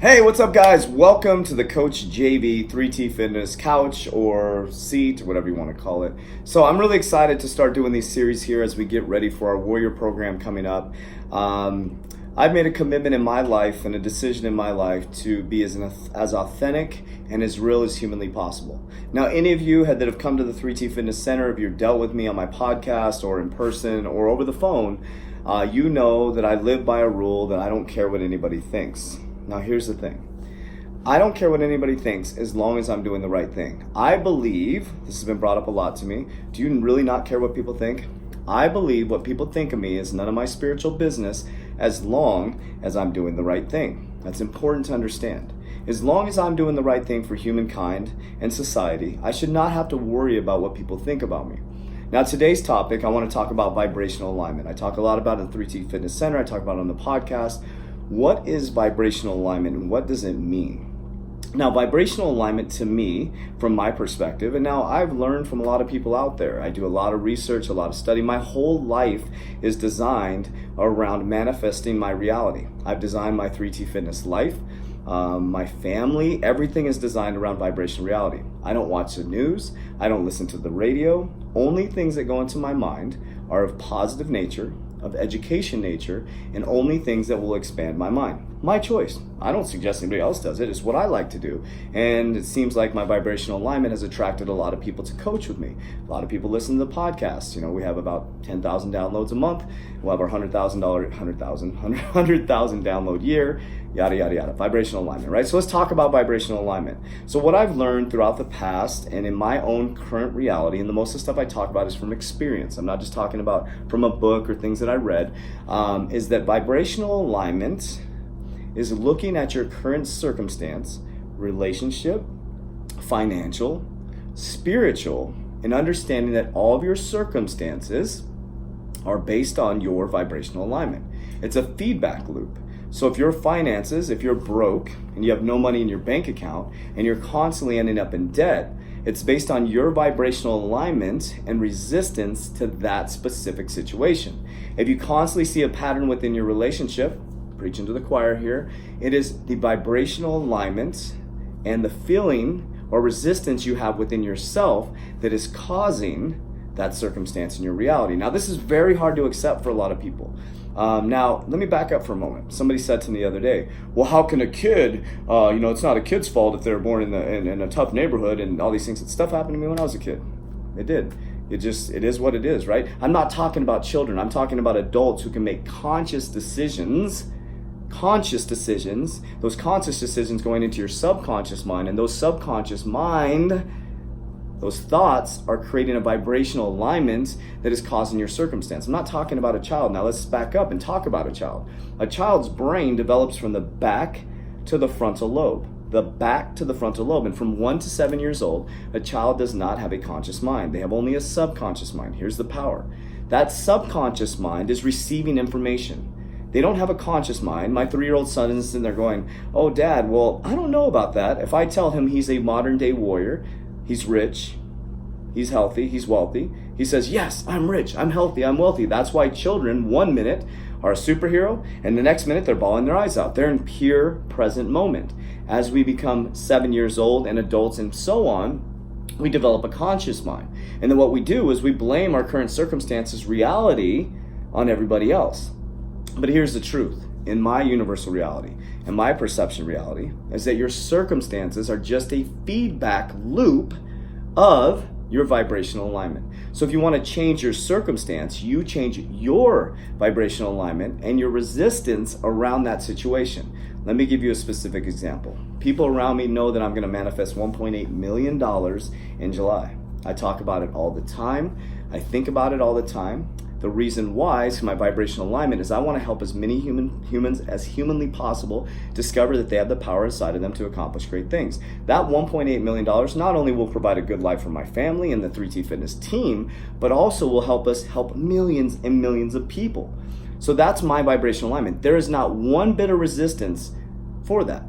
Hey, what's up, guys? Welcome to the Coach JV 3T Fitness couch or seat, or whatever you want to call it. So I'm really excited to start doing these series here as we get ready for our Warrior program coming up. I've made a commitment in my life and a decision in my life to be as authentic and as real as humanly possible. Now, any of you that have come to the 3T Fitness Center, if you've dealt with me on my podcast or in person or over the phone, you know that I live by a rule that I don't care what anybody thinks. Now, here's the thing. I don't care what anybody thinks as long as I'm doing the right thing. I believe, this has been brought up a lot to me, do you really not care what people think? I believe what people think of me is none of my spiritual business as long as I'm doing the right thing. That's important to understand. As long as I'm doing the right thing for humankind and society, I should not have to worry about what people think about me. Now, today's topic, I want to talk about vibrational alignment. I talk a lot about it at the 3T Fitness Center. I talk about it on the podcast. What is vibrational alignment and what does it mean? Now, vibrational alignment to me, from my perspective, and now I've learned from a lot of people out there. I do a lot of research, a lot of study. My whole life is designed around manifesting my reality. I've designed my 3T Fitness life, my family, everything is designed around vibrational reality. I don't watch the news. I don't listen to the radio. Only things that go into my mind are of positive nature, of education nature, and only things that will expand my mind. My choice. I don't suggest anybody else does it. It's what I like to do. And it seems like my vibrational alignment has attracted a lot of people to coach with me. A lot of people listen to the podcast. You know, we have about 10,000 downloads a month. We'll have our $100,000 download year, yada, yada, yada. Vibrational alignment, right? So let's talk about vibrational alignment. So what I've learned throughout the past and in my own current reality, and the most of the stuff I talk about is from experience. I'm not just talking about from a book or things that I read, is that vibrational alignment is looking at your current circumstance, relationship, financial, spiritual, and understanding that all of your circumstances are based on your vibrational alignment. It's a feedback loop. So if your finances, if you're broke and you have no money in your bank account and you're constantly ending up in debt, it's based on your vibrational alignment and resistance to that specific situation. If you constantly see a pattern within your relationship, preaching to the choir here, it is the vibrational alignment and the feeling or resistance you have within yourself that is causing that circumstance in your reality. Now, this is very hard to accept for a lot of people. Now, let me back up for a moment. Somebody said to me the other day, well, how can a kid, it's not a kid's fault if they're born in a tough neighborhood and all these things. Stuff happened to me when I was a kid. It did. It is what it is, right? I'm not talking about children. I'm talking about adults who can make conscious decisions, those conscious decisions going into your subconscious mind, and those subconscious mind, those thoughts are creating a vibrational alignment that is causing your circumstance. I'm not talking about a child. Now let's back up and talk about a child. A child's brain develops from the back to the frontal lobe. The back to the frontal lobe. And from 1 to 7 years old, a child does not have a conscious mind. They have only a subconscious mind. Here's the power. That subconscious mind is receiving information. They don't have a conscious mind. My 3-year-old son is sitting there going, oh, Dad, well, I don't know about that. If I tell him he's a modern day warrior, he's rich, he's healthy, he's wealthy, he says, yes, I'm rich, I'm healthy, I'm wealthy. That's why children, 1 minute, are a superhero, and the next minute they're bawling their eyes out. They're in pure present moment. As we become 7 years old and adults and so on, we develop a conscious mind. And then what we do is we blame our current circumstances, reality, on everybody else. But here's the truth. In my universal reality and my perception reality is that your circumstances are just a feedback loop of your vibrational alignment. So if you want to change your circumstance, you change your vibrational alignment and your resistance around that situation. Let me give you a specific example. People around me know that I'm going to manifest $1.8 million in July. I talk about it all the time. I think about it all the time. The reason why is my vibrational alignment is I want to help as many humans as humanly possible discover that they have the power inside of them to accomplish great things. That $1.8 million not only will provide a good life for my family and the 3T Fitness team, but also will help us help millions and millions of people. So that's my vibrational alignment. There is not one bit of resistance for that.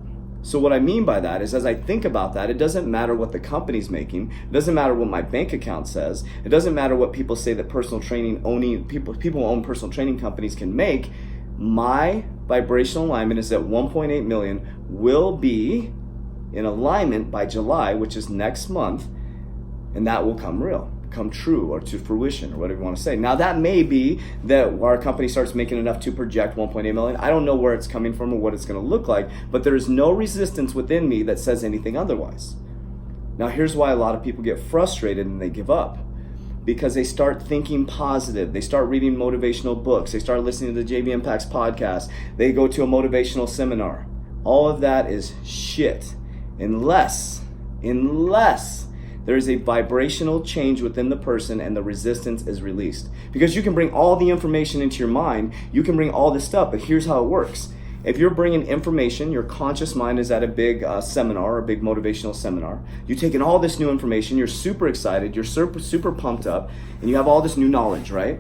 So what I mean by that is, as I think about that, it doesn't matter what the company's making. It doesn't matter what my bank account says. It doesn't matter what people say that personal training owning people who own personal training companies can make. My vibrational alignment is at 1.8 million, will be in alignment by July, which is next month, and that will come true, or to fruition, or whatever you want to say. Now that may be that our company starts making enough to project 1.8 million. I don't know where it's coming from or what it's going to look like, but there is no resistance within me that says anything otherwise. Now here's why a lot of people get frustrated and they give up. Because they start thinking positive, they start reading motivational books, they start listening to the JV Impacts podcast, they go to a motivational seminar. All of that is shit unless there is a vibrational change within the person and the resistance is released. Because you can bring all the information into your mind, you can bring all this stuff, but here's how it works. If you're bringing information, your conscious mind is at a big seminar, a big motivational seminar. You're taking all this new information, you're super excited, you're super pumped up, and you have all this new knowledge, right?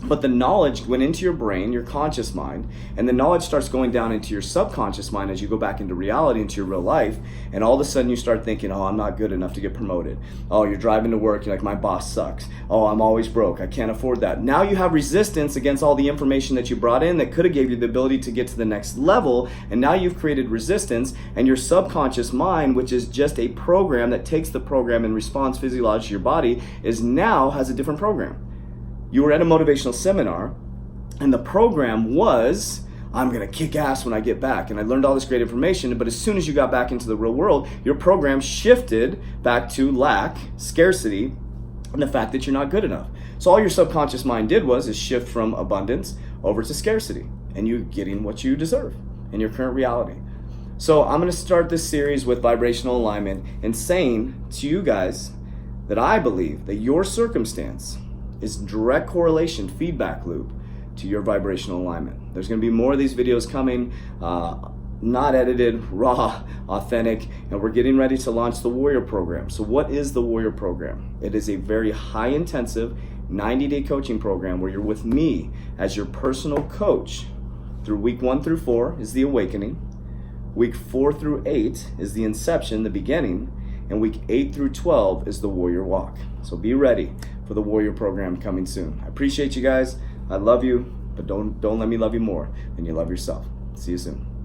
But the knowledge went into your brain, your conscious mind, and the knowledge starts going down into your subconscious mind as you go back into reality, into your real life, and all of a sudden you start thinking, oh, I'm not good enough to get promoted. Oh, you're driving to work, you're like, my boss sucks. Oh, I'm always broke, I can't afford that. Now you have resistance against all the information that you brought in that could have gave you the ability to get to the next level, and now you've created resistance, and your subconscious mind, which is just a program that takes the program and responds physiologically to your body, has a different program. You were at a motivational seminar, and the program was, I'm gonna kick ass when I get back. And I learned all this great information, but as soon as you got back into the real world, your program shifted back to lack, scarcity, and the fact that you're not good enough. So all your subconscious mind did is shift from abundance over to scarcity, and you getting what you deserve in your current reality. So I'm gonna start this series with vibrational alignment and saying to you guys that I believe that your circumstance is direct correlation, feedback loop to your vibrational alignment. There's going to be more of these videos coming, not edited, raw, authentic, and we're getting ready to launch the Warrior Program. So what is the Warrior Program? It is a very high intensive 90-day coaching program where you're with me as your personal coach. Through week 1 through 4 is the awakening. Week 4 through 8 is the inception, the beginning. And week 8 through 12 is the Warrior Walk. So be ready for the Warrior Program coming soon. I appreciate you guys. I love you, but don't let me love you more than you love yourself. See you soon.